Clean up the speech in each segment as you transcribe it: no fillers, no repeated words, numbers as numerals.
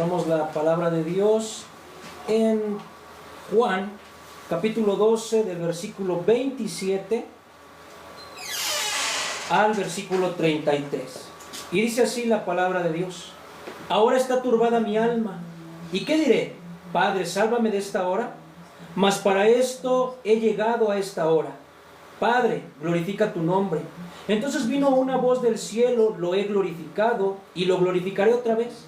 Encontramos la palabra de Dios en Juan, capítulo 12, del versículo 27 al versículo 33. Y dice así la palabra de Dios: Ahora está turbada mi alma. ¿Y qué diré? Padre, sálvame de esta hora. Mas para esto he llegado a esta hora. Padre, glorifica tu nombre. Entonces vino una voz del cielo: lo he glorificado y lo glorificaré otra vez.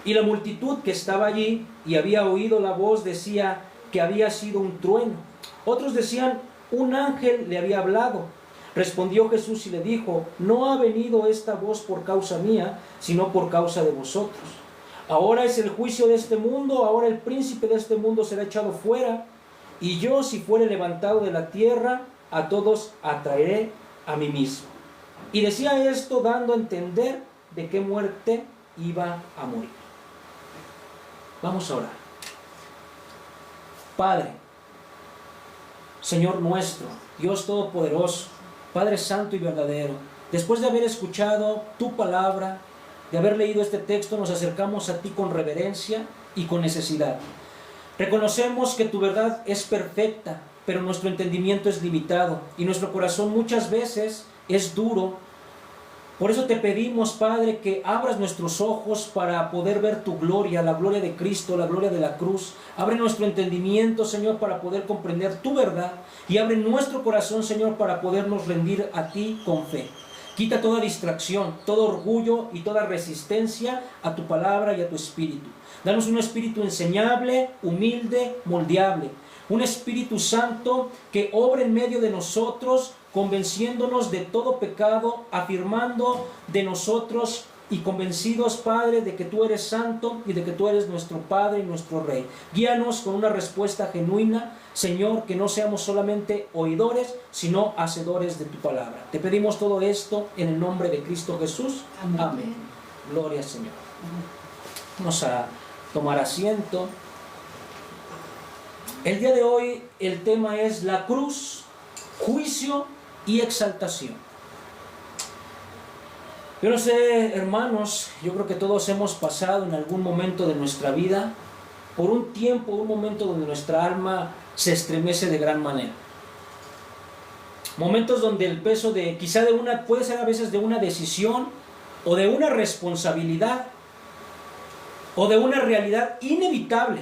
Y la multitud que estaba allí y había oído la voz decía que había sido un trueno. Otros decían: un ángel le había hablado. Respondió Jesús y le dijo: no ha venido esta voz por causa mía, sino por causa de vosotros. Ahora es el juicio de este mundo, ahora el príncipe de este mundo será echado fuera, y yo, si fuere levantado de la tierra, a todos atraeré a mí mismo. Y decía esto dando a entender de qué muerte iba a morir. Vamos a orar. Padre, Señor nuestro, Dios Todopoderoso, Padre Santo y verdadero, después de haber escuchado tu palabra, de haber leído este texto, nos acercamos a ti con reverencia y con necesidad. Reconocemos que tu verdad es perfecta, pero nuestro entendimiento es limitado y nuestro corazón muchas veces es duro. Por eso te pedimos, Padre, que abras nuestros ojos para poder ver tu gloria, la gloria de Cristo, la gloria de la cruz. Abre nuestro entendimiento, Señor, para poder comprender tu verdad, y abre nuestro corazón, Señor, para podernos rendir a ti con fe. Quita toda distracción, todo orgullo y toda resistencia a tu palabra y a tu espíritu. Danos un espíritu enseñable, humilde, moldeable. Un Espíritu Santo que obre en medio de nosotros, convenciéndonos de todo pecado, afirmando de nosotros y convencidos, Padre, de que tú eres santo y de que tú eres nuestro Padre y nuestro Rey. Guíanos con una respuesta genuina, Señor, que no seamos solamente oidores, sino hacedores de tu palabra. Te pedimos todo esto en el nombre de Cristo Jesús. Amén. Amén. Gloria al Señor. Vamos a tomar asiento. El día de hoy el tema es la cruz, juicio y exaltación. Yo no sé, hermanos, yo creo que todos hemos pasado en algún momento de nuestra vida por un tiempo, un momento donde nuestra alma se estremece de gran manera. Momentos donde el peso de, quizá de una, puede ser a veces de una decisión o de una responsabilidad o de una realidad inevitable.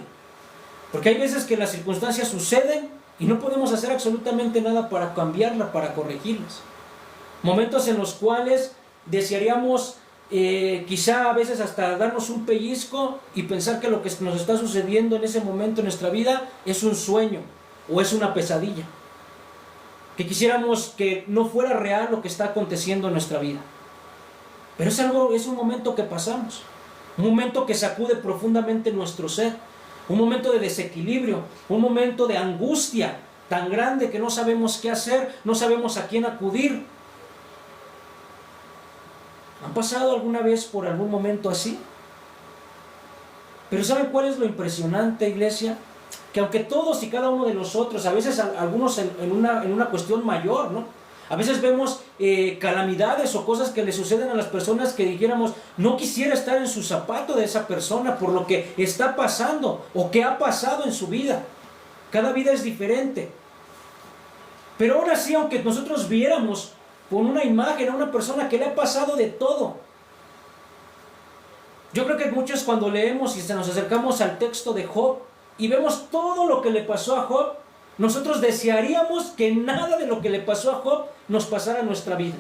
Porque hay veces que las circunstancias suceden y no podemos hacer absolutamente nada para cambiarlas, para corregirlas. Momentos en los cuales desearíamos quizá a veces hasta darnos un pellizco y pensar que lo que nos está sucediendo en ese momento en nuestra vida es un sueño o es una pesadilla. Que quisiéramos que no fuera real lo que está aconteciendo en nuestra vida. Pero es un momento que pasamos. Un momento que sacude profundamente nuestro ser. Un momento de desequilibrio, un momento de angustia tan grande que no sabemos qué hacer, no sabemos a quién acudir. ¿Han pasado alguna vez por algún momento así? Pero ¿saben cuál es lo impresionante, iglesia? Que aunque todos y cada uno de nosotros, a veces algunos en una cuestión mayor, ¿no? A veces vemos calamidades o cosas que le suceden a las personas que dijéramos, no quisiera estar en su zapato de esa persona por lo que está pasando o que ha pasado en su vida. Cada vida es diferente. Pero aún así, aunque nosotros viéramos con una imagen a una persona que le ha pasado de todo, yo creo que muchos cuando leemos y nos acercamos al texto de Job y vemos todo lo que le pasó a Job, nosotros desearíamos que nada de lo que le pasó a Job nos pasara en nuestra vida.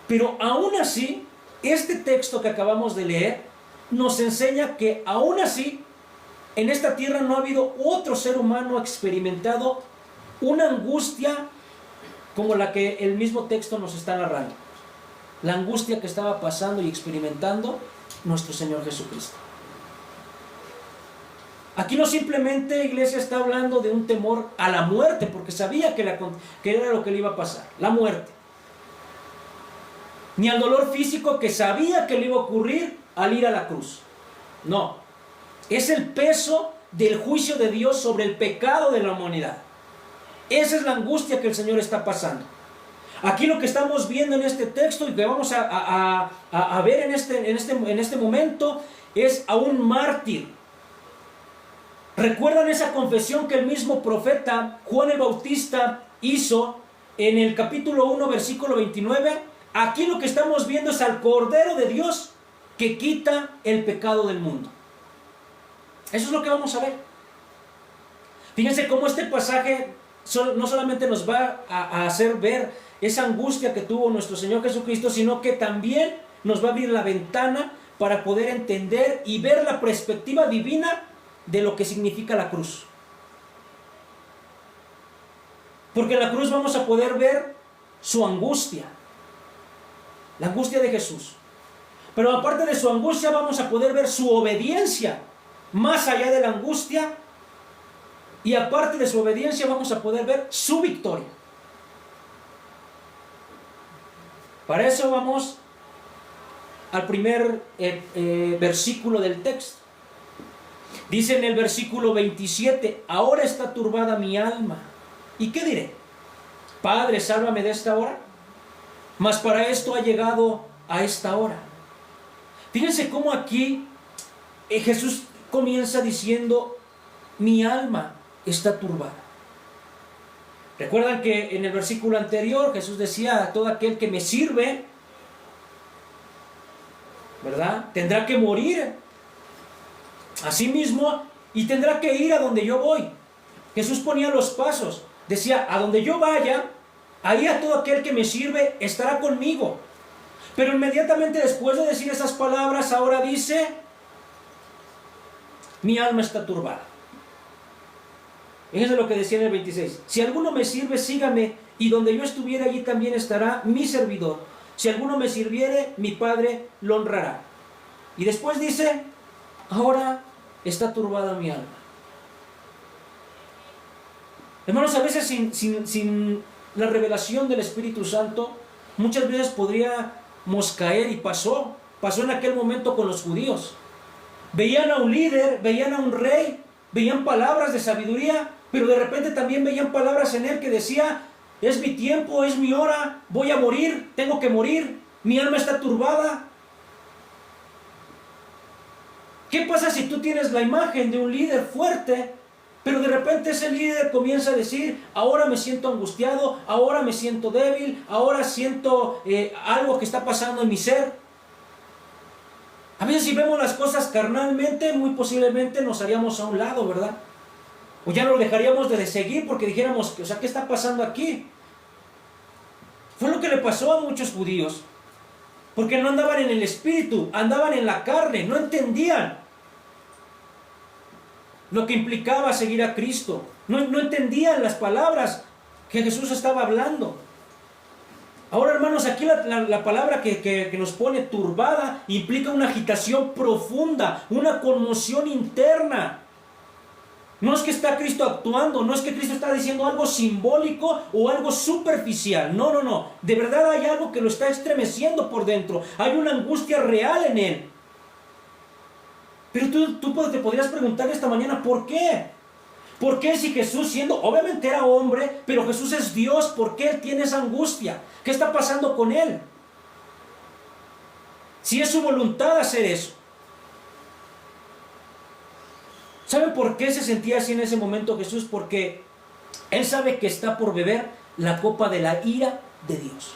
Pero aún así, este texto que acabamos de leer nos enseña que aún así, en esta tierra no ha habido otro ser humano experimentado una angustia como la que el mismo texto nos está narrando. La angustia que estaba pasando y experimentando nuestro Señor Jesucristo. Aquí no simplemente, iglesia, está hablando de un temor a la muerte, porque sabía que era lo que le iba a pasar, la muerte. Ni al dolor físico que sabía que le iba a ocurrir al ir a la cruz. No, es el peso del juicio de Dios sobre el pecado de la humanidad. Esa es la angustia que el Señor está pasando. Aquí lo que estamos viendo en este texto y que vamos a ver en este momento es a un mártir. ¿Recuerdan esa confesión que el mismo profeta Juan el Bautista hizo en el capítulo 1, versículo 29? Aquí lo que estamos viendo es al Cordero de Dios que quita el pecado del mundo. Eso es lo que vamos a ver. Fíjense cómo este pasaje no solamente nos va a hacer ver esa angustia que tuvo nuestro Señor Jesucristo, sino que también nos va a abrir la ventana para poder entender y ver la perspectiva divina de lo que significa la cruz. Porque en la cruz vamos a poder ver su angustia, la angustia de Jesús. Pero aparte de su angustia vamos a poder ver su obediencia, más allá de la angustia. Y aparte de su obediencia vamos a poder ver su victoria. Para eso vamos al primer versículo del texto. Dice en el versículo 27, ahora está turbada mi alma. ¿Y qué diré? Padre, sálvame de esta hora. Mas para esto ha llegado a esta hora. Fíjense cómo aquí Jesús comienza diciendo, mi alma está turbada. Recuerdan que en el versículo anterior Jesús decía, a todo aquel que me sirve, ¿verdad?, tendrá que morir a sí mismo y tendrá que ir a donde yo voy. Jesús ponía los pasos, decía, a donde yo vaya, ahí a todo aquel que me sirve estará conmigo. Pero inmediatamente después de decir esas palabras, ahora dice, mi alma está turbada. Fíjense lo que decía en el 26. Si alguno me sirve, sígame, y donde yo estuviera, allí también estará mi servidor. Si alguno me sirviere, mi Padre lo honrará. Y después dice, ahora está turbada mi alma. Hermanos, a veces sin la revelación del Espíritu Santo, muchas veces podríamos caer, y pasó en aquel momento con los judíos. Veían a un líder, veían a un rey, veían palabras de sabiduría, pero de repente también veían palabras en él que decía, es mi tiempo, es mi hora, voy a morir, tengo que morir, mi alma está turbada. ¿Qué pasa si tú tienes la imagen de un líder fuerte, pero de repente ese líder comienza a decir, ahora me siento angustiado, ahora me siento débil, ahora siento algo que está pasando en mi ser? A veces si vemos las cosas carnalmente, muy posiblemente nos haríamos a un lado, ¿verdad? O ya nos dejaríamos de seguir porque dijéramos, o sea, ¿qué está pasando aquí? Fue lo que le pasó a muchos judíos. Porque no andaban en el espíritu, andaban en la carne, no entendían lo que implicaba seguir a Cristo. No entendían las palabras que Jesús estaba hablando. Ahora, hermanos, aquí la palabra que nos pone turbada implica una agitación profunda, una conmoción interna. No es que está Cristo actuando, no es que Cristo está diciendo algo simbólico o algo superficial. No. De verdad hay algo que lo está estremeciendo por dentro. Hay una angustia real en él. Pero tú te podrías preguntar esta mañana, ¿por qué? ¿Por qué si Jesús, siendo, obviamente era hombre, pero Jesús es Dios, ¿por qué él tiene esa angustia? ¿Qué está pasando con él? Si es su voluntad hacer eso. ¿Saben por qué se sentía así en ese momento Jesús? Porque él sabe que está por beber la copa de la ira de Dios.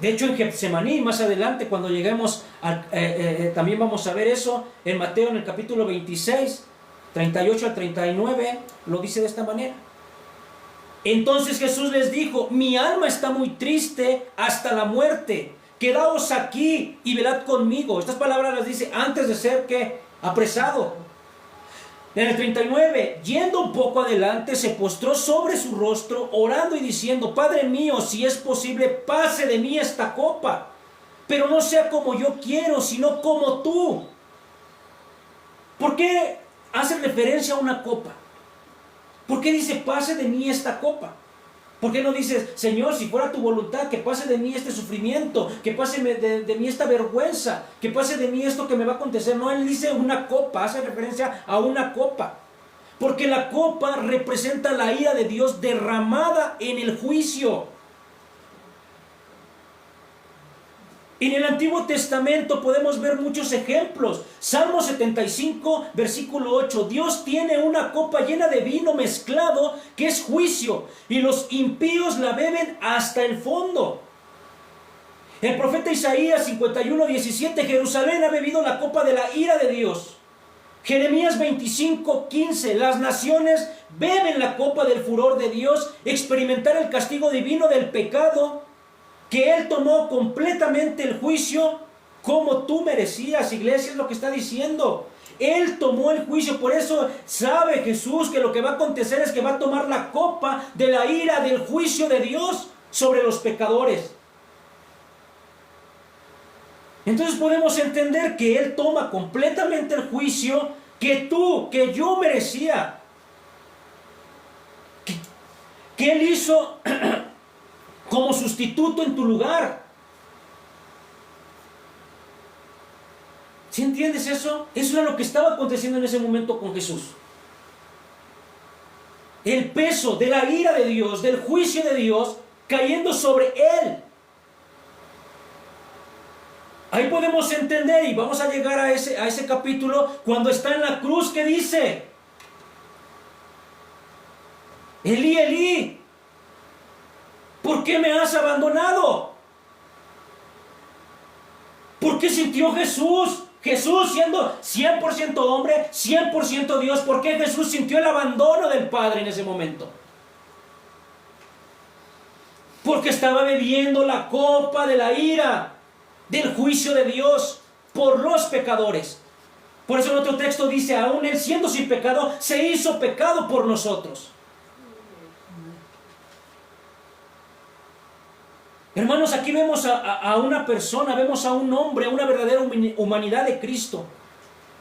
De hecho, en Getsemaní, más adelante, cuando lleguemos, también vamos a ver eso, en Mateo, en el capítulo 26, 38 al 39, lo dice de esta manera. Entonces Jesús les dijo, mi alma está muy triste hasta la muerte. Quedaos aquí y velad conmigo. Estas palabras las dice antes de ser apresado. En el 39, yendo un poco adelante, se postró sobre su rostro, orando y diciendo, Padre mío, si es posible, pase de mí esta copa, pero no sea como yo quiero, sino como tú. ¿Por qué hace referencia a una copa? ¿Por qué dice, pase de mí esta copa? ¿Por qué no dices, Señor, si fuera tu voluntad, que pase de mí este sufrimiento, que pase de mí esta vergüenza, que pase de mí esto que me va a acontecer? No, él dice una copa, hace referencia a una copa. Porque la copa representa la ira de Dios derramada en el juicio. En el Antiguo Testamento podemos ver muchos ejemplos. Salmo 75, versículo 8. Dios tiene una copa llena de vino mezclado que es juicio, y los impíos la beben hasta el fondo. El profeta Isaías 51, 17. Jerusalén ha bebido la copa de la ira de Dios. Jeremías 25, 15. Las naciones beben la copa del furor de Dios, experimentar el castigo divino del pecado, que Él tomó completamente el juicio como tú merecías. Iglesia, es lo que está diciendo. Él tomó el juicio. Por eso sabe Jesús que lo que va a acontecer es que va a tomar la copa de la ira del juicio de Dios sobre los pecadores. Entonces podemos entender que Él toma completamente el juicio que yo merecía. Que Él hizo como sustituto en tu lugar. ¿Sí entiendes eso? Eso era lo que estaba aconteciendo en ese momento con Jesús. El peso de la ira de Dios, del juicio de Dios, cayendo sobre Él. Ahí podemos entender, y vamos a llegar a ese capítulo, cuando está en la cruz, que dice: Elí, Elí, ¿por qué me has abandonado? ¿Por qué sintió Jesús siendo 100% hombre, 100% Dios? ¿Por qué Jesús sintió el abandono del Padre en ese momento? Porque estaba bebiendo la copa de la ira, del juicio de Dios por los pecadores. Por eso en otro texto dice: aún Él, siendo sin pecado, se hizo pecado por nosotros. Hermanos, aquí vemos a una persona, vemos a un hombre, a una verdadera humanidad de Cristo.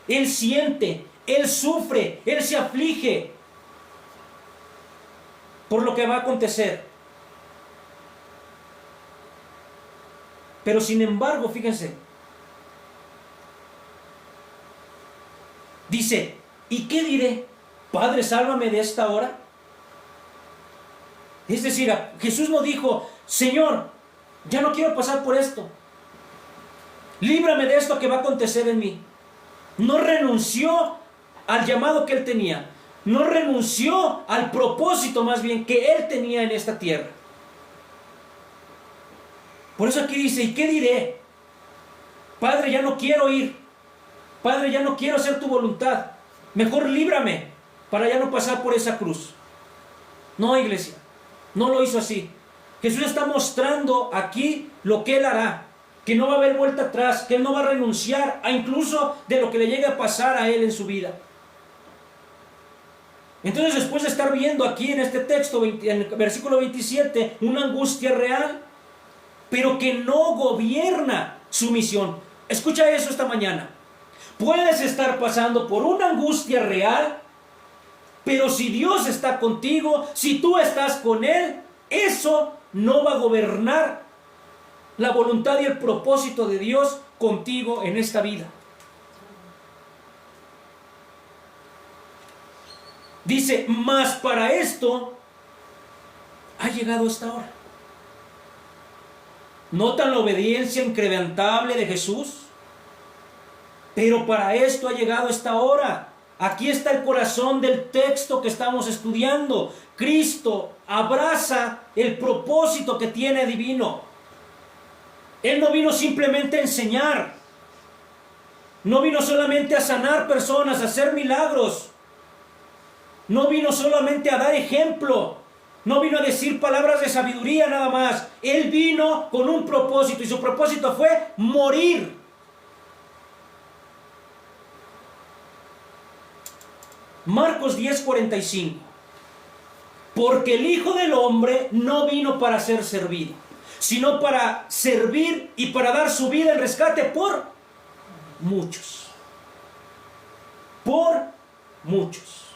Él siente, Él sufre, Él se aflige por lo que va a acontecer. Pero sin embargo, fíjense, dice: ¿y qué diré? Padre, sálvame de esta hora. Es decir, Jesús no dijo: Señor, ya no quiero pasar por esto, líbrame de esto que va a acontecer en mí. No renunció al llamado que Él tenía, no renunció al propósito más bien que Él tenía en esta tierra. Por eso aquí dice: ¿y qué diré? Padre, ya no quiero ir. Padre, ya no quiero hacer tu voluntad. Mejor líbrame para ya no pasar por esa cruz. No, iglesia, no lo hizo así. Jesús está mostrando aquí lo que Él hará, que no va a haber vuelta atrás, que Él no va a renunciar a incluso de lo que le llegue a pasar a Él en su vida. Entonces, después de estar viendo aquí en este texto, en el versículo 27, una angustia real, pero que no gobierna su misión. Escucha eso esta mañana. Puedes estar pasando por una angustia real, pero si Dios está contigo, si tú estás con Él, eso no va a gobernar la voluntad y el propósito de Dios contigo en esta vida. Dice: mas para esto ha llegado esta hora. ¿Notan la obediencia incrementable de Jesús? Pero para esto ha llegado esta hora. Aquí está el corazón del texto que estamos estudiando. Cristo abraza el propósito que tiene divino. Él no vino simplemente a enseñar. No vino solamente a sanar personas, a hacer milagros. No vino solamente a dar ejemplo. No vino a decir palabras de sabiduría nada más. Él vino con un propósito, y su propósito fue morir. Marcos 10:45. Porque el Hijo del Hombre no vino para ser servido, sino para servir y para dar su vida en rescate por muchos. Por muchos.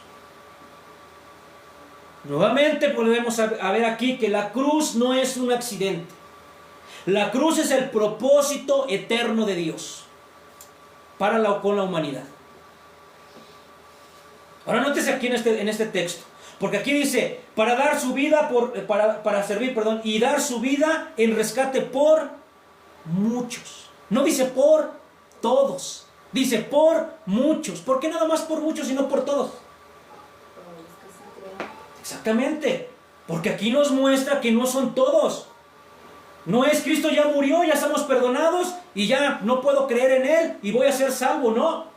Nuevamente volvemos a ver aquí que la cruz no es un accidente. La cruz es el propósito eterno de Dios con la humanidad. Ahora nótese aquí en este texto, porque aquí dice, para dar su vida, para servir, perdón, y dar su vida en rescate por muchos. No dice por todos, dice por muchos. ¿Por qué nada más por muchos y no por todos? Exactamente, porque aquí nos muestra que no son todos. No es Cristo ya murió, ya estamos perdonados y ya no puedo creer en Él y voy a ser salvo, no.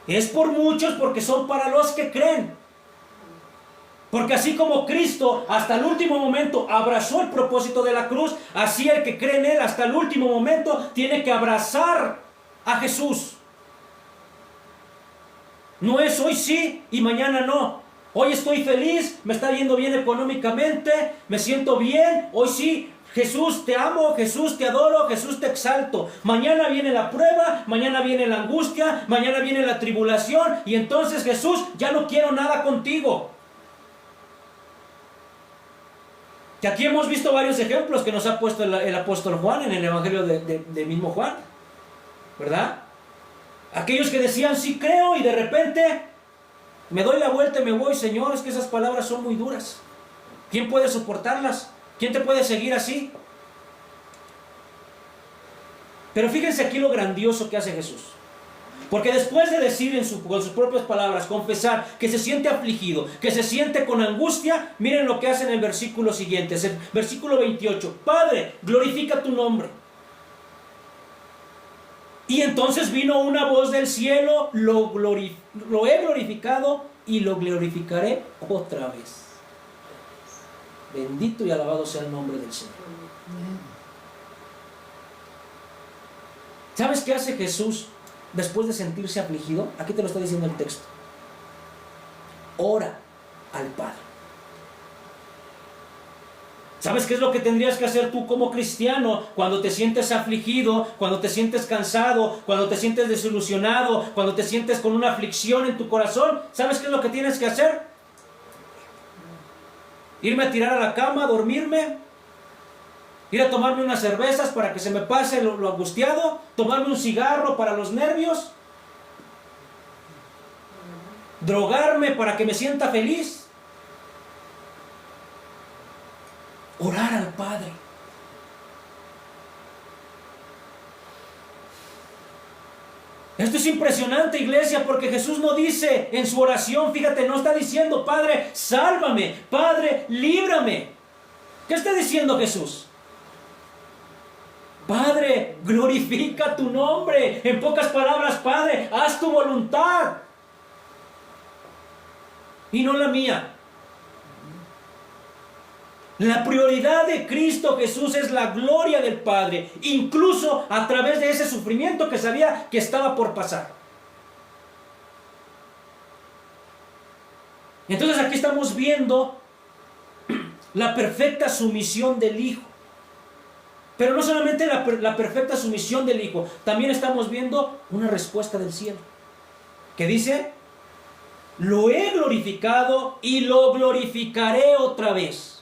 Es por muchos, porque son para los que creen. Porque así como Cristo hasta el último momento abrazó el propósito de la cruz, así el que cree en Él hasta el último momento tiene que abrazar a Jesús. No es hoy sí y mañana no. Hoy estoy feliz, me está yendo bien económicamente, me siento bien, hoy sí. Jesús te amo, Jesús te adoro, Jesús te exalto. Mañana viene la prueba, mañana viene la angustia, mañana viene la tribulación y entonces Jesús, ya no quiero nada contigo. Que aquí hemos visto varios ejemplos que nos ha puesto el apóstol Juan en el evangelio de mismo Juan, ¿verdad? Aquellos que decían sí creo y de repente me doy la vuelta y me voy. Señor, es que esas palabras son muy duras. ¿Quién puede soportarlas? ¿Quién te puede seguir así? Pero fíjense aquí lo grandioso que hace Jesús. Porque después de decir con sus propias palabras, confesar que se siente afligido, que se siente con angustia, miren lo que hace en el versículo siguiente, es el versículo 28. Padre, glorifica tu nombre. Y entonces vino una voz del cielo, lo he glorificado y lo glorificaré otra vez. Bendito y alabado sea el nombre del Señor. ¿Sabes qué hace Jesús después de sentirse afligido? Aquí te lo está diciendo el texto. Ora al Padre. ¿Sabes qué es lo que tendrías que hacer tú como cristiano cuando te sientes afligido, cuando te sientes cansado, cuando te sientes desilusionado, cuando te sientes con una aflicción en tu corazón? ¿Sabes qué es lo que tienes que hacer? Irme a tirar a la cama, dormirme, ir a tomarme unas cervezas para que se me pase lo angustiado, tomarme un cigarro para los nervios, drogarme para que me sienta feliz, orar al Padre. Esto es impresionante, iglesia, porque Jesús no dice en su oración, fíjate, no está diciendo, Padre, sálvame, Padre, líbrame. ¿Qué está diciendo Jesús? Padre, glorifica tu nombre. En pocas palabras, Padre, haz tu voluntad y no la mía. La prioridad de Cristo Jesús es la gloria del Padre, incluso a través de ese sufrimiento que sabía que estaba por pasar. Entonces aquí estamos viendo la perfecta sumisión del Hijo. Pero no solamente la perfecta sumisión del Hijo, también estamos viendo una respuesta del cielo, que dice, lo he glorificado y lo glorificaré otra vez.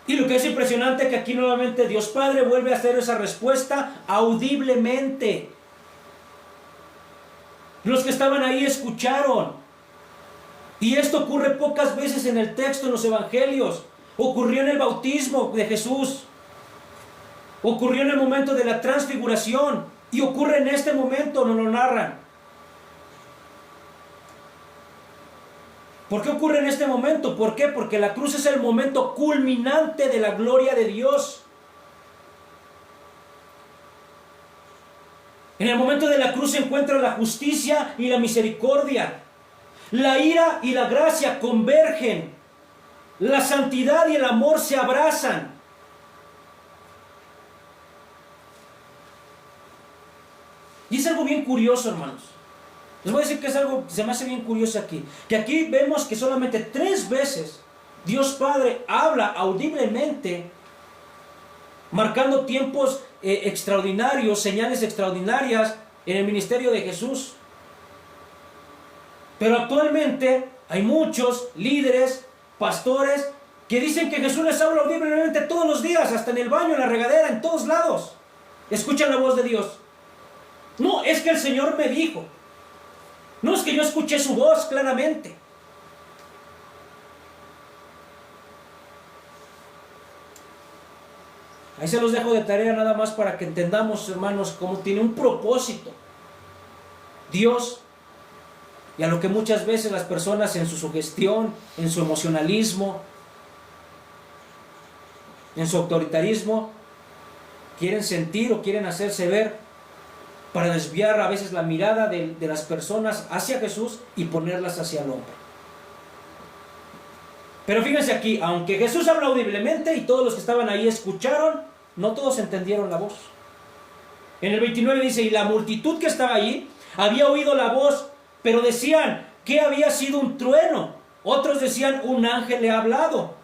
Y lo que es impresionante es que aquí nuevamente Dios Padre vuelve a hacer esa respuesta audiblemente. Los que estaban ahí escucharon. Y esto ocurre pocas veces en el texto, en los evangelios. Ocurrió en el bautismo de Jesús. Ocurrió en el momento de la transfiguración. Y ocurre en este momento, nos lo narran. ¿Por qué ocurre en este momento? ¿Por qué? Porque la cruz es el momento culminante de la gloria de Dios. En el momento de la cruz se encuentra la justicia y la misericordia. La ira y la gracia convergen. La santidad y el amor se abrazan. Y es algo bien curioso, hermanos. Les voy a decir que es algo que se me hace bien curioso aquí. Que aquí vemos que solamente 3 veces Dios Padre habla audiblemente, marcando tiempos extraordinarios, señales extraordinarias en el ministerio de Jesús. Pero actualmente hay muchos líderes, pastores, que dicen que Jesús les habla audiblemente todos los días, hasta en el baño, en la regadera, en todos lados. Escuchan la voz de Dios. No, es que el Señor me dijo. No, es que yo escuché su voz claramente. Ahí se los dejo de tarea nada más para que entendamos, hermanos, cómo tiene un propósito Dios, y a lo que muchas veces las personas en su sugestión, en su emocionalismo, en su autoritarismo, quieren sentir o quieren hacerse ver para desviar a veces la mirada de las personas hacia Jesús y ponerlas hacia el hombre. Pero fíjense aquí, aunque Jesús habla audiblemente y todos los que estaban ahí escucharon, no todos entendieron la voz. En el 29 dice, y la multitud que estaba allí había oído la voz, pero decían que había sido un trueno. Otros decían, un ángel le ha hablado.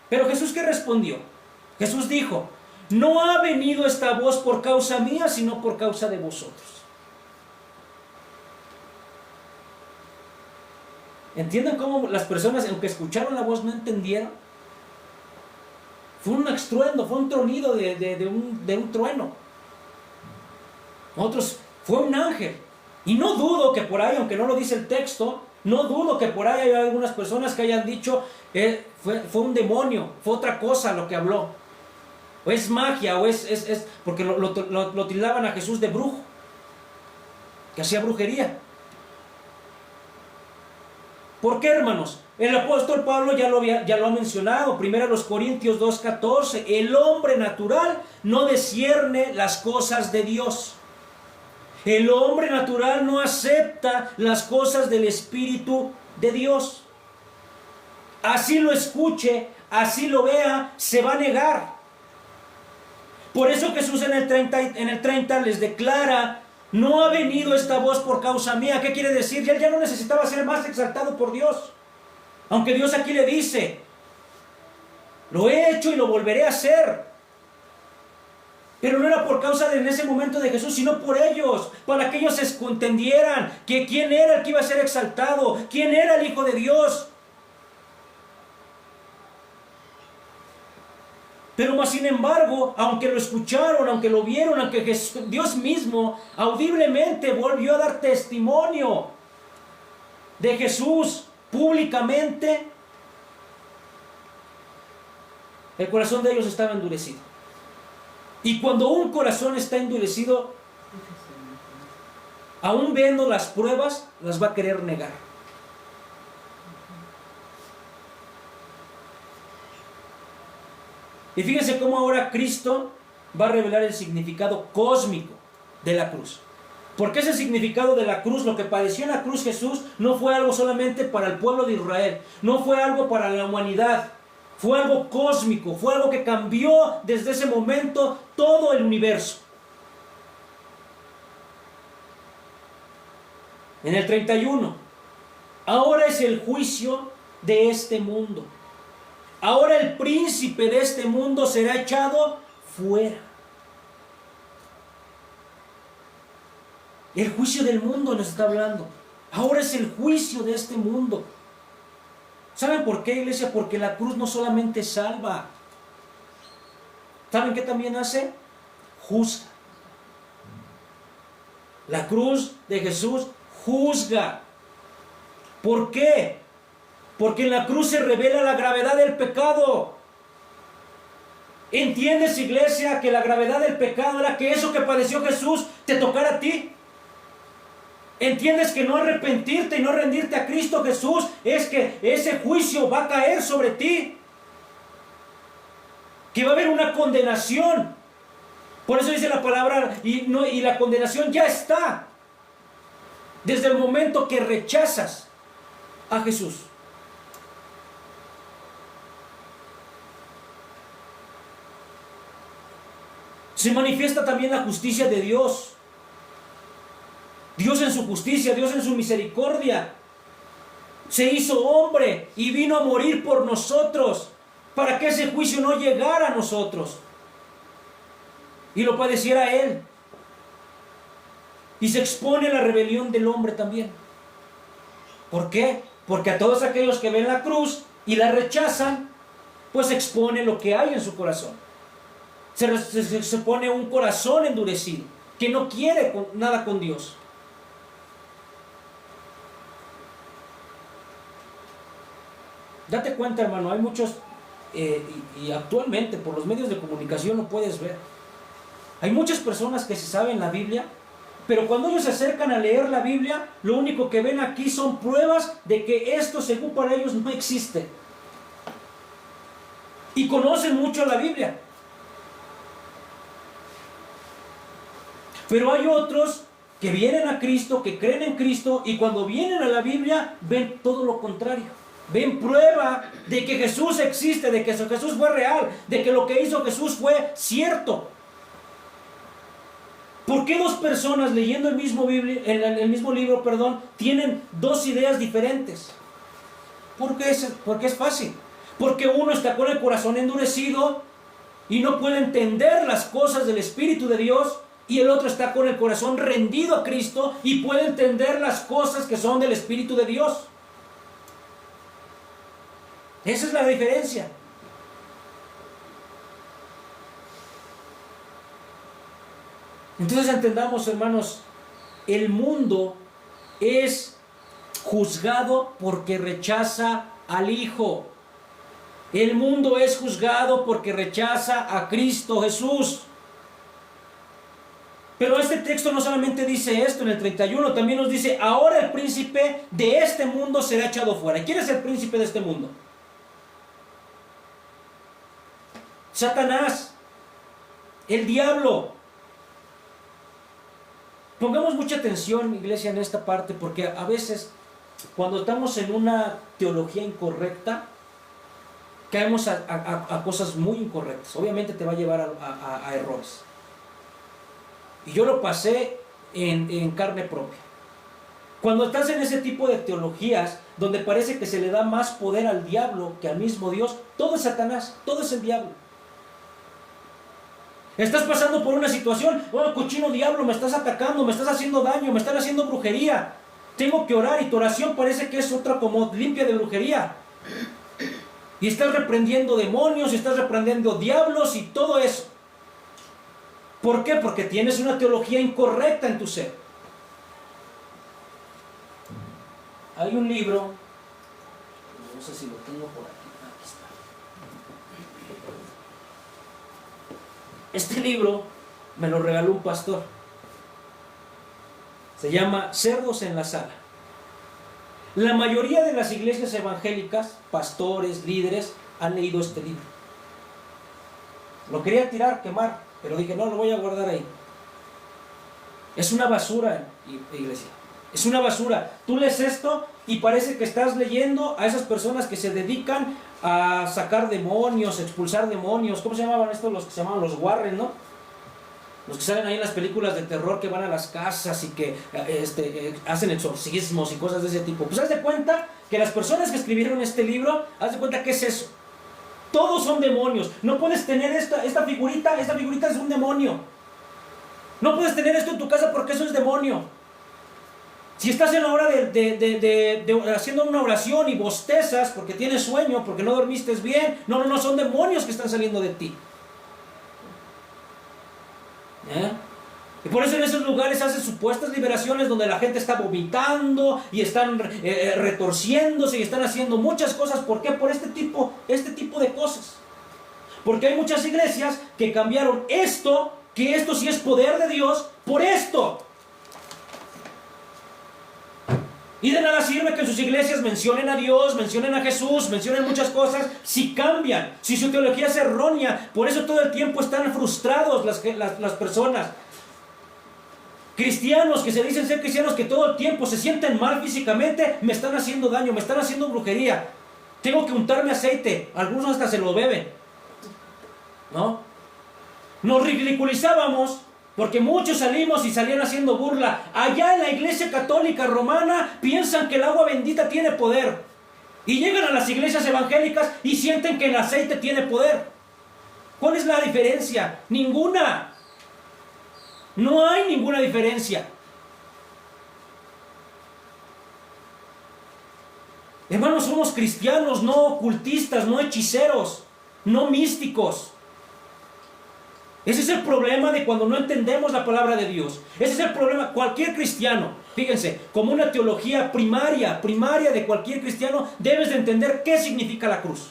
Pero Jesús, ¿qué respondió? Jesús dijo, no ha venido esta voz por causa mía, sino por causa de vosotros. ¿Entienden cómo las personas, aunque escucharon la voz, no entendieron? Fue un estruendo, fue un tronido de un trueno. Otros, fue un ángel. Y no dudo que por ahí, aunque no lo dice el texto, no dudo que por ahí hay algunas personas que hayan dicho, fue un demonio, fue otra cosa lo que habló. O es magia, o es porque lo tildaban a Jesús de brujo, que hacía brujería. ¿Por qué, hermanos? El apóstol Pablo ya lo ha mencionado, 1 Corintios 2:14, el hombre natural no discierne las cosas de Dios. El hombre natural no acepta las cosas del Espíritu de Dios. Así lo escuche, así lo vea, se va a negar. Por eso Jesús en el 30 les declara, no ha venido esta voz por causa mía. ¿Qué quiere decir? Él ya no necesitaba ser más exaltado por Dios. Aunque Dios aquí le dice, lo he hecho y lo volveré a hacer. Pero no era por causa en ese momento de Jesús, sino por ellos, para que ellos entendieran que quién era el que iba a ser exaltado, quién era el Hijo de Dios. Pero más sin embargo, aunque lo escucharon, aunque lo vieron, aunque Dios mismo audiblemente volvió a dar testimonio de Jesús públicamente, el corazón de ellos estaba endurecido. Y cuando un corazón está endurecido, aún viendo las pruebas, las va a querer negar. Y fíjense cómo ahora Cristo va a revelar el significado cósmico de la cruz. Porque ese significado de la cruz, lo que padeció en la cruz Jesús, no fue algo solamente para el pueblo de Israel, no fue algo para la humanidad, fue algo cósmico, fue algo que cambió desde ese momento todo el universo. En el 31, ahora es el juicio de este mundo. Ahora el príncipe de este mundo será echado fuera. El juicio del mundo nos está hablando. Ahora es el juicio de este mundo. ¿Saben por qué, iglesia? Porque la cruz no solamente salva. ¿Saben qué también hace? Juzga. La cruz de Jesús juzga. ¿Por qué? Porque en la cruz se revela la gravedad del pecado. ¿Entiendes, iglesia, que la gravedad del pecado era que eso que padeció Jesús te tocara a ti? ¿Entiendes que no arrepentirte y no rendirte a Cristo Jesús es que ese juicio va a caer sobre ti? Que va a haber una condenación. Por eso dice la palabra, y la condenación ya está. Desde el momento que rechazas a Jesús. Se manifiesta también la justicia de Dios. Dios en su justicia, Dios en su misericordia, se hizo hombre y vino a morir por nosotros, para que ese juicio no llegara a nosotros y lo padeciera Él. Y se expone la rebelión del hombre también. ¿Por qué? Porque a todos aquellos que ven la cruz y la rechazan, pues expone lo que hay en su corazón. se pone un corazón endurecido, que no quiere nada con Dios. Date cuenta, hermano, hay muchos, y actualmente por los medios de comunicación lo puedes ver. Hay muchas personas que se saben la Biblia, pero cuando ellos se acercan a leer la Biblia, lo único que ven aquí son pruebas de que esto, según para ellos, no existe. Y conocen mucho la Biblia. Pero hay otros que vienen a Cristo, que creen en Cristo, y cuando vienen a la Biblia, ven todo lo contrario. Ven prueba de que Jesús existe, de que Jesús fue real, de que lo que hizo Jesús fue cierto. ¿Por qué dos personas leyendo el mismo libro, tienen dos ideas diferentes? Porque es fácil. Porque uno está con el corazón endurecido y no puede entender las cosas del Espíritu de Dios, y el otro está con el corazón rendido a Cristo y puede entender las cosas que son del Espíritu de Dios. Esa es la diferencia. Entonces entendamos, hermanos, el mundo es juzgado porque rechaza al Hijo. El mundo es juzgado porque rechaza a Cristo Jesús. Pero este texto no solamente dice esto en el 31, también nos dice: ahora el príncipe de este mundo será echado fuera. ¿Quién es el príncipe de este mundo? Satanás, el diablo. Pongamos mucha atención, iglesia, en esta parte, porque a veces cuando estamos en una teología incorrecta, caemos a cosas muy incorrectas. Obviamente te va a llevar a errores. Y yo lo pasé en carne propia. Cuando estás en ese tipo de teologías, donde parece que se le da más poder al diablo que al mismo Dios, todo es Satanás, todo es el diablo. Estás pasando por una situación: oh, cochino diablo, me estás atacando, me estás haciendo daño, me están haciendo brujería. Tengo que orar, y tu oración parece que es otra como limpia de brujería. Y estás reprendiendo demonios, y estás reprendiendo diablos y todo eso. ¿Por qué? Porque tienes una teología incorrecta en tu ser. Hay un libro, no sé si lo tengo por aquí. Aquí está. Este libro me lo regaló un pastor. Se llama Cerdos en la Sala. La mayoría de las iglesias evangélicas, pastores, líderes, han leído este libro. Lo quería tirar, quemar, pero dije: no, lo voy a guardar ahí. Es una basura, iglesia. Es una basura. Tú lees esto y parece que estás leyendo a esas personas que se dedican a sacar demonios, expulsar demonios. ¿Cómo se llamaban estos? Los que se llamaban los Warren, ¿no? Los que salen ahí en las películas de terror, que van a las casas y que hacen exorcismos y cosas de ese tipo. Pues haz de cuenta que las personas que escribieron este libro, haz de cuenta que es eso. Todos son demonios. No puedes tener esta figurita es un demonio. No puedes tener esto en tu casa porque eso es demonio. Si estás en la hora de haciendo una oración y bostezas porque tienes sueño, porque no dormiste bien, no, son demonios que están saliendo de ti. Y por eso en esos lugares hacen supuestas liberaciones donde la gente está vomitando y están retorciéndose y están haciendo muchas cosas. ¿Por qué? Por este tipo de cosas. Porque hay muchas iglesias que cambiaron esto, que esto sí es poder de Dios, por esto. Y de nada sirve que en sus iglesias mencionen a Dios, mencionen a Jesús, mencionen muchas cosas, si cambian, si su teología es errónea. Por eso todo el tiempo están frustrados las personas. Cristianos que se dicen ser cristianos, que todo el tiempo se sienten mal físicamente, me están haciendo daño, me están haciendo brujería. Tengo que untarme aceite, algunos hasta se lo beben. ¿No? Nos ridiculizábamos porque muchos salimos y salían haciendo burla. Allá en la iglesia católica romana piensan que el agua bendita tiene poder. Y llegan a las iglesias evangélicas y sienten que el aceite tiene poder. ¿Cuál es la diferencia? Ninguna. No hay ninguna diferencia. Hermanos, somos cristianos, no ocultistas, no hechiceros, no místicos. Ese es el problema de cuando no entendemos la palabra de Dios. Ese es el problema. Cualquier cristiano, fíjense, como una teología primaria de cualquier cristiano, debes de entender qué significa la cruz.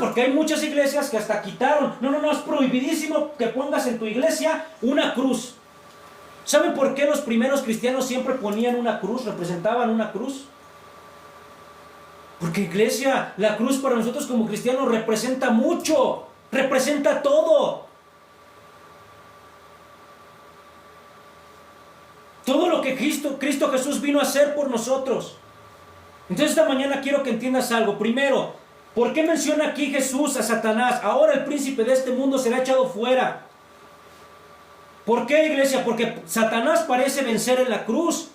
Porque hay muchas iglesias que hasta quitaron. No, es prohibidísimo que pongas en tu iglesia una cruz. ¿Saben por qué los primeros cristianos siempre ponían una cruz, representaban una cruz? Porque, iglesia, la cruz para nosotros como cristianos representa mucho, representa todo. Todo lo que Cristo Jesús vino a hacer por nosotros. Entonces esta mañana quiero que entiendas algo. Primero, ¿por qué menciona aquí Jesús a Satanás? Ahora el príncipe de este mundo será echado fuera. ¿Por qué, iglesia? Porque Satanás parece vencer en la cruz.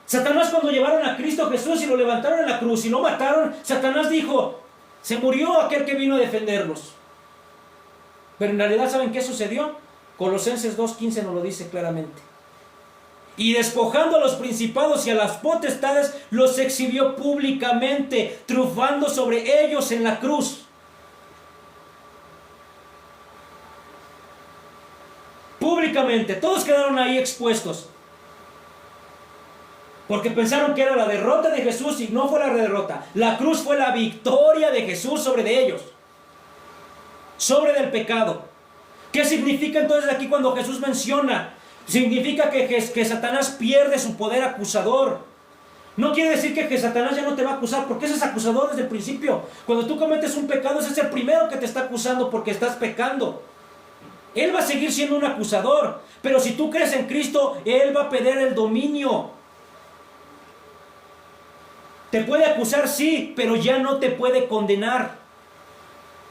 Satanás, cuando llevaron a Cristo Jesús y lo levantaron en la cruz y lo mataron, Satanás dijo, se murió aquel que vino a defenderlos. Pero en realidad, ¿saben qué sucedió? Colosenses 2:15 nos lo dice claramente. Y despojando a los principados y a las potestades, los exhibió públicamente, triunfando sobre ellos en la cruz. Públicamente, todos quedaron ahí expuestos. Porque pensaron que era la derrota de Jesús y no fue la derrota. La cruz fue la victoria de Jesús sobre de ellos. Sobre del pecado. ¿Qué significa entonces aquí cuando Jesús menciona? Significa que Satanás pierde su poder acusador. No quiere decir que Satanás ya no te va a acusar, porque ese es acusador desde el principio. Cuando tú cometes un pecado, ese es el primero que te está acusando porque estás pecando. Él va a seguir siendo un acusador. Pero si tú crees en Cristo, Él va a perder el dominio. Te puede acusar, sí, pero ya no te puede condenar.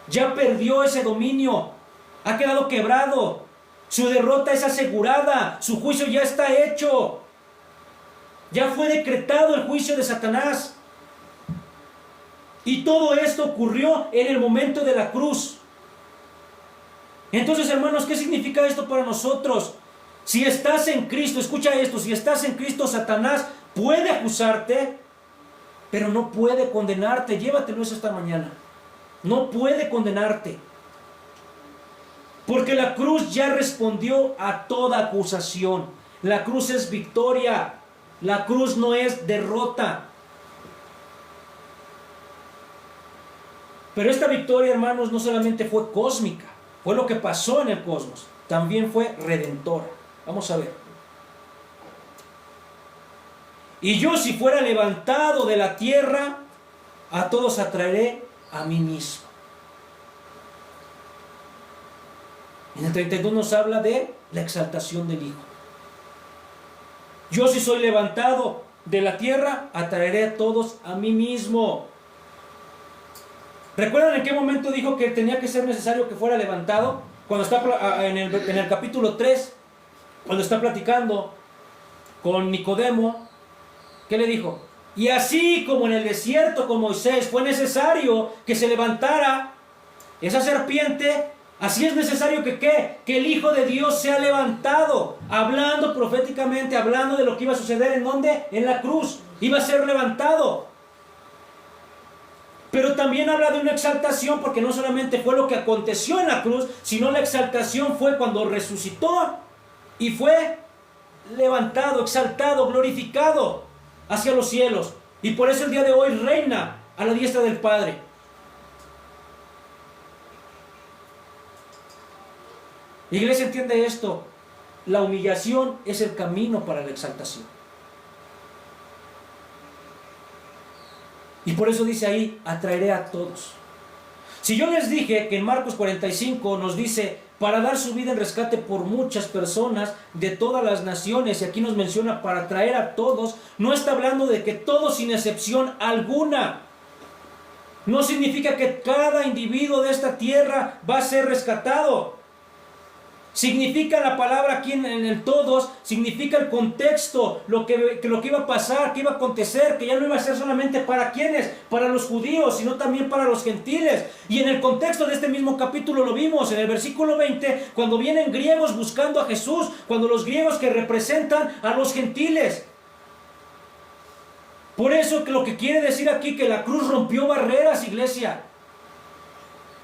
Ya perdió ese dominio. Ha quedado quebrado. Su derrota es asegurada. Su juicio ya está hecho. Ya fue decretado el juicio de Satanás. Y todo esto ocurrió en el momento de la cruz. Entonces, hermanos, ¿qué significa esto para nosotros? Si estás en Cristo, escucha esto, si estás en Cristo, Satanás puede acusarte, pero no puede condenarte. Llévatelo eso esta mañana. No puede condenarte. Porque la cruz ya respondió a toda acusación. La cruz es victoria. La cruz no es derrota. Pero esta victoria, hermanos, no solamente fue cósmica. Fue lo que pasó en el cosmos. También fue redentora. Vamos a ver. Y yo, si fuera levantado de la tierra, a todos atraeré a mí mismo. En el 32 nos habla de la exaltación del Hijo. Yo, si soy levantado de la tierra, atraeré a todos a mí mismo. ¿Recuerdan en qué momento dijo que tenía que ser necesario que fuera levantado? Cuando está en el capítulo 3, cuando está platicando con Nicodemo, ¿qué le dijo? Y así como en el desierto con Moisés fue necesario que se levantara esa serpiente, así es necesario que el Hijo de Dios sea levantado, hablando proféticamente, hablando de lo que iba a suceder. ¿En dónde? En la cruz. Iba a ser levantado. Pero también habla de una exaltación, porque no solamente fue lo que aconteció en la cruz, sino la exaltación fue cuando resucitó y fue levantado, exaltado, glorificado hacia los cielos. Y por eso el día de hoy reina a la diestra del Padre. Iglesia, entiende esto. La humillación es el camino para la exaltación. Y por eso dice ahí, atraeré a todos. Si yo les dije que en Marcos 45 nos dice, para dar su vida en rescate por muchas personas de todas las naciones, y aquí nos menciona para atraer a todos, no está hablando de que todos sin excepción alguna. No significa que cada individuo de esta tierra va a ser rescatado. Significa la palabra aquí en el todos, significa el contexto, lo que iba a pasar, que iba a acontecer, que ya no iba a ser solamente para quienes, para los judíos, sino también para los gentiles. Y en el contexto de este mismo capítulo lo vimos, en el versículo 20, cuando vienen griegos buscando a Jesús, cuando los griegos que representan a los gentiles. Por eso que lo que quiere decir aquí, que la cruz rompió barreras, iglesia.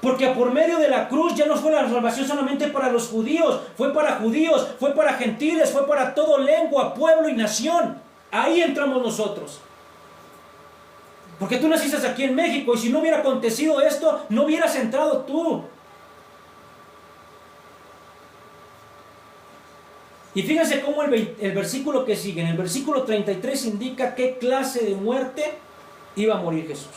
Porque por medio de la cruz ya no fue la salvación solamente para los judíos, fue para gentiles, fue para toda lengua, pueblo y nación. Ahí entramos nosotros. Porque tú naciste aquí en México y si no hubiera acontecido esto, no hubieras entrado tú. Y fíjense cómo el versículo que sigue, en el versículo 33 indica qué clase de muerte iba a morir Jesús.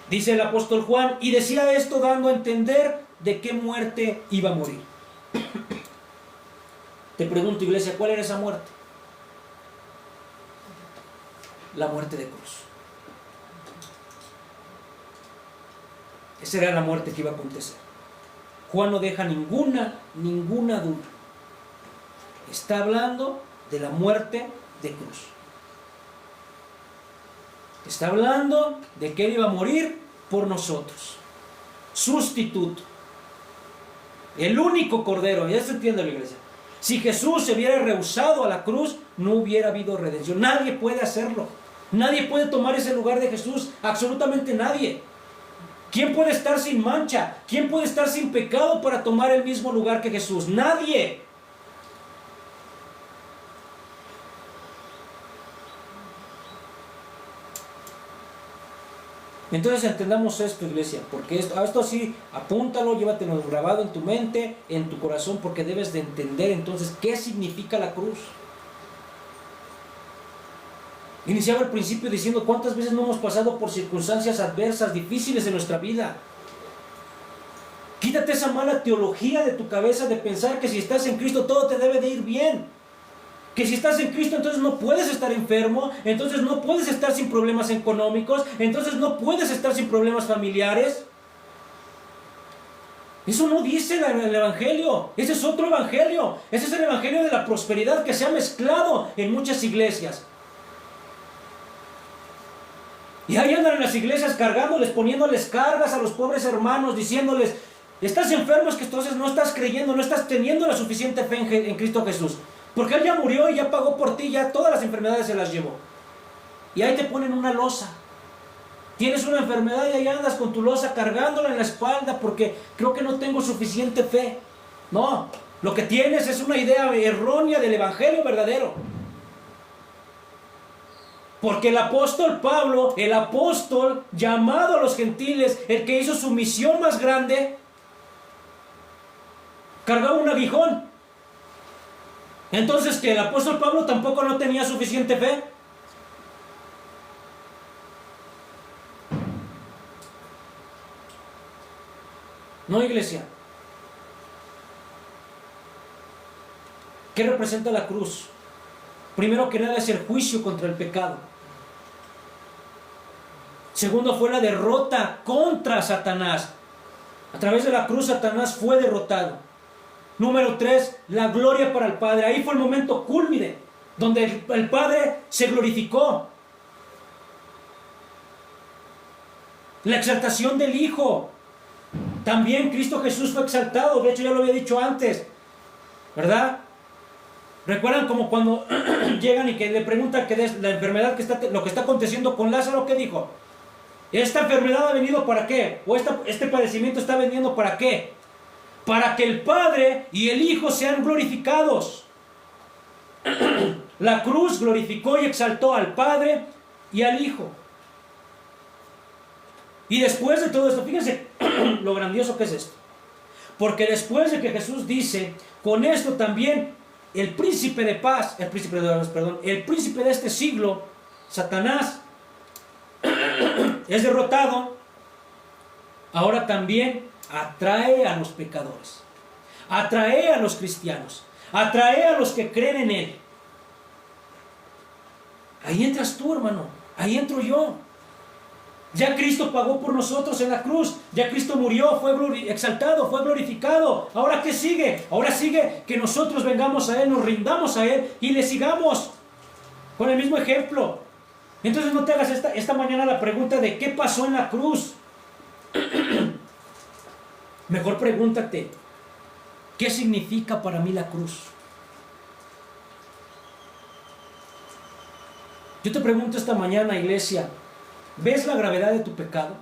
Dice el apóstol Juan, y decía esto dando a entender de qué muerte iba a morir. Te pregunto, iglesia, ¿cuál era esa muerte? La muerte de cruz. Esa era la muerte que iba a acontecer. Juan no deja ninguna duda. Está hablando de la muerte de cruz. Está hablando de que Él iba a morir por nosotros. Sustituto. El único cordero. Ya se entiende la iglesia. Si Jesús se hubiera rehusado a la cruz, no hubiera habido redención. Nadie puede hacerlo. Nadie puede tomar ese lugar de Jesús. Absolutamente nadie. ¿Quién puede estar sin mancha? ¿Quién puede estar sin pecado para tomar el mismo lugar que Jesús? Nadie. Entonces entendamos esto, iglesia, porque esto sí, apúntalo, llévatelo grabado en tu mente, en tu corazón, porque debes de entender entonces qué significa la cruz. Iniciaba al principio diciendo cuántas veces no hemos pasado por circunstancias adversas, difíciles en nuestra vida. Quítate esa mala teología de tu cabeza de pensar que si estás en Cristo todo te debe de ir bien. Que si estás en Cristo entonces no puedes estar enfermo, entonces no puedes estar sin problemas económicos, entonces no puedes estar sin problemas familiares. Eso no dice el Evangelio, ese es otro Evangelio. Ese es el Evangelio de la prosperidad que se ha mezclado en muchas iglesias. Y ahí andan en las iglesias cargándoles, poniéndoles cargas a los pobres hermanos, diciéndoles, estás enfermo, es que entonces no estás creyendo, no estás teniendo la suficiente fe en Cristo Jesús. Porque Él ya murió y ya pagó por ti, ya todas las enfermedades se las llevó. Y ahí te ponen una losa. Tienes una enfermedad y ahí andas con tu losa cargándola en la espalda porque creo que no tengo suficiente fe. No, lo que tienes es una idea errónea del Evangelio verdadero. Porque el apóstol Pablo, el apóstol llamado a los gentiles, el que hizo su misión más grande, cargaba un aguijón. Entonces, ¿que el apóstol Pablo tampoco no tenía suficiente fe? No, iglesia. ¿Qué representa la cruz? Primero que nada es el juicio contra el pecado. Segundo fue la derrota contra Satanás. A través de la cruz Satanás fue derrotado. Número 3, la gloria para el Padre. Ahí fue el momento cúlmine, donde el Padre se glorificó. La exaltación del Hijo. También Cristo Jesús fue exaltado. De hecho ya lo había dicho antes, ¿verdad? ¿Recuerdan como cuando llegan y que le preguntan que es la enfermedad lo que está aconteciendo con Lázaro? ¿Qué dijo? ¿Esta enfermedad ha venido para qué? ¿O este padecimiento está veniendo para qué? Para que el Padre y el Hijo sean glorificados. La cruz glorificó y exaltó al Padre y al Hijo. Y después de todo esto, fíjense lo grandioso que es esto. Porque después de que Jesús dice, con esto también el príncipe de paz, el príncipe de este siglo, Satanás, es derrotado. Ahora también atrae a los pecadores, atrae a los cristianos, atrae a los que creen en Él. Ahí entras tú, hermano, ahí entro yo. Ya Cristo pagó por nosotros en la cruz, ya Cristo murió, fue exaltado, fue glorificado. ¿Ahora qué sigue? Ahora sigue que nosotros vengamos a Él, nos rindamos a Él y le sigamos con el mismo ejemplo. Entonces no te hagas esta mañana la pregunta de ¿qué pasó en la cruz? Mejor pregúntate, ¿qué significa para mí la cruz? Yo te pregunto esta mañana, iglesia, ¿ves la gravedad de tu pecado?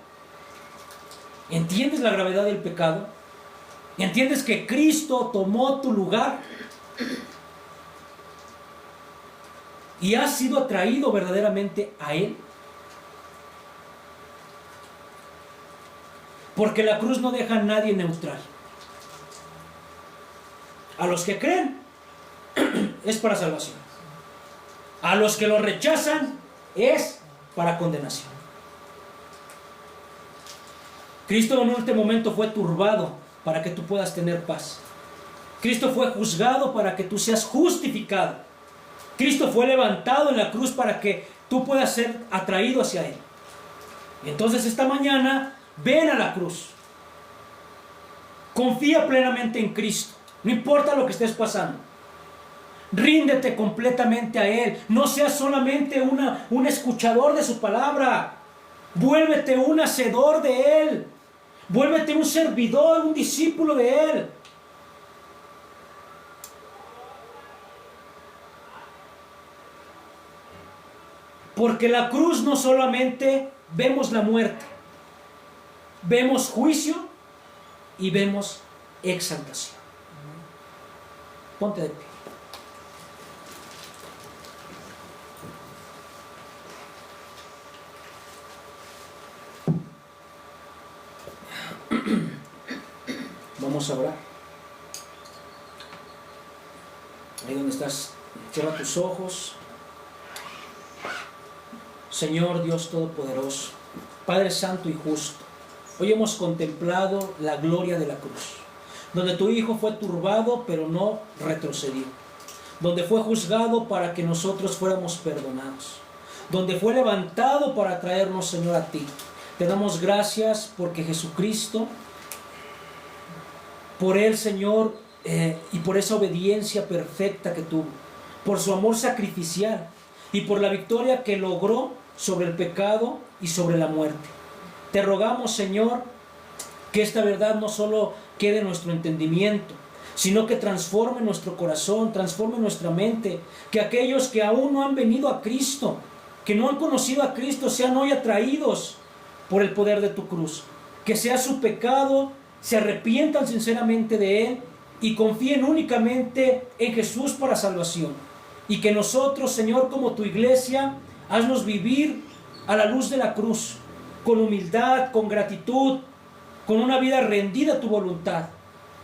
¿Entiendes la gravedad del pecado? ¿Entiendes que Cristo tomó tu lugar? ¿Y has sido atraído verdaderamente a Él? Porque la cruz no deja a nadie neutral. A los que creen es para salvación. A los que lo rechazan es para condenación. Cristo en este momento fue turbado para que tú puedas tener paz. Cristo fue juzgado para que tú seas justificado. Cristo fue levantado en la cruz para que tú puedas ser atraído hacia Él. Entonces esta mañana, ven a la cruz. Confía plenamente en Cristo. No importa lo que estés pasando. Ríndete completamente a Él. No seas solamente un escuchador de su palabra. Vuélvete un hacedor de Él. Vuélvete un servidor, un discípulo de Él. Porque la cruz no solamente vemos la muerte, vemos juicio y vemos exaltación. Ponte de pie. Vamos a orar. Ahí donde estás, cierra tus ojos. Señor Dios Todopoderoso, Padre Santo y Justo, hoy hemos contemplado la gloria de la cruz, donde tu Hijo fue turbado pero no retrocedió, donde fue juzgado para que nosotros fuéramos perdonados, donde fue levantado para traernos, Señor, a ti. Te damos gracias porque Jesucristo, por Él, Señor, y por esa obediencia perfecta que tuvo, por su amor sacrificial y por la victoria que logró sobre el pecado y sobre la muerte. Te rogamos, Señor, que esta verdad no solo quede en nuestro entendimiento, sino que transforme nuestro corazón, transforme nuestra mente, que aquellos que aún no han venido a Cristo, que no han conocido a Cristo, sean hoy atraídos por el poder de tu cruz, que sea su pecado, se arrepientan sinceramente de Él y confíen únicamente en Jesús para salvación. Y que nosotros, Señor, como tu iglesia, haznos vivir a la luz de la cruz, con humildad, con gratitud, con una vida rendida a tu voluntad.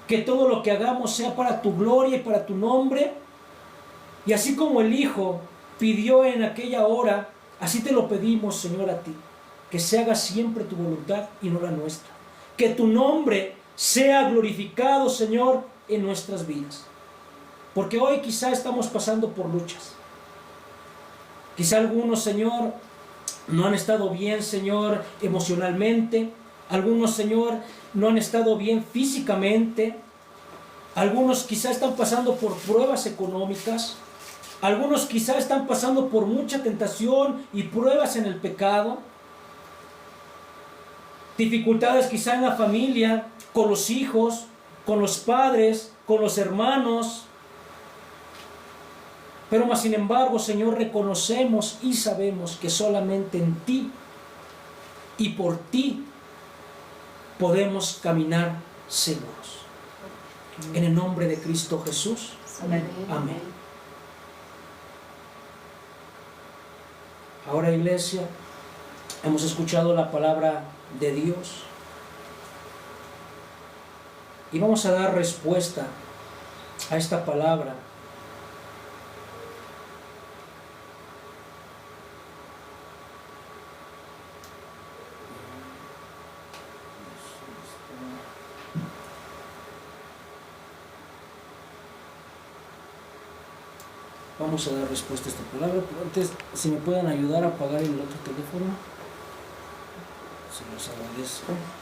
Que todo lo que hagamos sea para tu gloria y para tu nombre. Y así como el Hijo pidió en aquella hora, así te lo pedimos, Señor, a ti. Que se haga siempre tu voluntad y no la nuestra. Que tu nombre sea glorificado, Señor, en nuestras vidas. Porque hoy quizá estamos pasando por luchas. Quizá algunos, Señor, no han estado bien, Señor, emocionalmente. Algunos, Señor, no han estado bien físicamente. Algunos quizá están pasando por pruebas económicas. Algunos quizá están pasando por mucha tentación y pruebas en el pecado. Dificultades quizá en la familia, con los hijos, con los padres, con los hermanos. Pero más sin embargo, Señor, reconocemos y sabemos que solamente en ti y por ti podemos caminar seguros. En el nombre de Cristo Jesús. Amén. Amén. Ahora, iglesia, hemos escuchado la palabra de Dios y vamos a dar respuesta a esta palabra. Vamos a dar respuesta a esta palabra, pero antes, si me pueden ayudar a apagar el otro teléfono, se los agradezco.